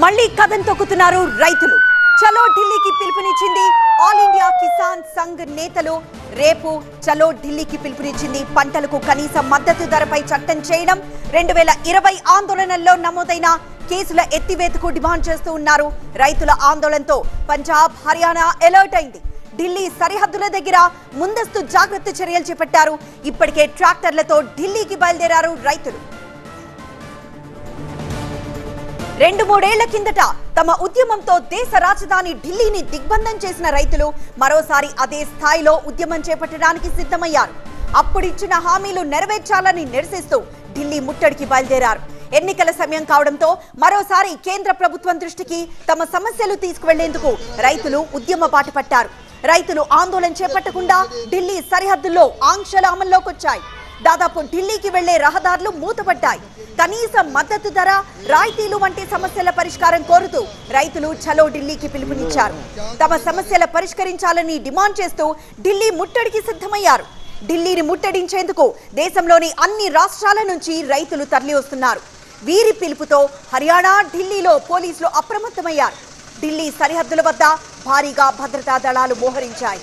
మళ్ళీ కదం తొక్కుతున్నారు రైతులు. చలో ఢిల్లీకి పిలుపునిచ్చింది ఆల్ ఇండియా కిసాన్ సంఘ్ నేతలు. రేపు చలో ఢిల్లీకి పిలుపునిచ్చింది. పంటలకు కనీస మద్దతు ధరపై చట్టం చేయడం, 2020 ఆందోళనల్లో నమోదైన కేసుల ఎత్తివేతకు డిమాండ్ చేస్తూ ఉన్నారు. రైతుల ఆందోళనతో పంజాబ్, హర్యానా అలర్ట్ అయింది. ఢిల్లీ సరిహద్దుల దగ్గర ముందస్తు జాగ్రత్త చర్యలు చేపట్టారు. ఇప్పటికే ట్రాక్టర్లతో ఢిల్లీకి బయలుదేరారు రైతులు. 2-3 ఏళ్ల కిందట తమ ఉద్యమంతో దేశ రాజధాని ఢిల్లీని దిగ్బంధం చేసిన రైతులు మరోసారి అదే స్థాయిలో ఉద్యమం చేపట్టడానికి సిద్ధమయ్యారు. అప్పుడిచ్చిన హామీలు నెరవేర్చాలని నిరసిస్తూ ఢిల్లీ ముట్టడికి బయలుదేరారు. ఎన్నికల సమయం కావడంతో మరోసారి కేంద్ర ప్రభుత్వం దృష్టికి తమ సమస్యలు తీసుకువెళ్లేందుకు రైతులు ఉద్యమ బాట పట్టారు. రైతులు ఆందోళన చేపట్టకుండా ఢిల్లీ సరిహద్దుల్లో ఆంక్షలు అమల్లోకి వచ్చాయి. దాదాపు ఢిల్లీకి వెళ్లే రహదారులు మూతపడ్డాయి. కనీస మద్దతు ధర, రాయితీలు వంటి సమస్యల పరిష్కారం కోరుతూ రైతులు చలో ఢిల్లీకి పిలుపునిచ్చారు. తమ సమస్యల పరిష్కరించాలని డిమాండ్ చేస్తూ ఢిల్లీ ముట్టడికి సిద్ధమయ్యారు. ఢిల్లీని ముట్టడించేందుకు దేశంలోని అన్ని రాష్ట్రాల నుంచి రైతులు తరలి వస్తున్నారు. వీరి పిలుపుతో హర్యానా, ఢిల్లీలో పోలీసులు అప్రమత్తమయ్యారు. ఢిల్లీ సరిహద్దుల వద్ద భారీగా భద్రతా దళాలు మోహరించాయి.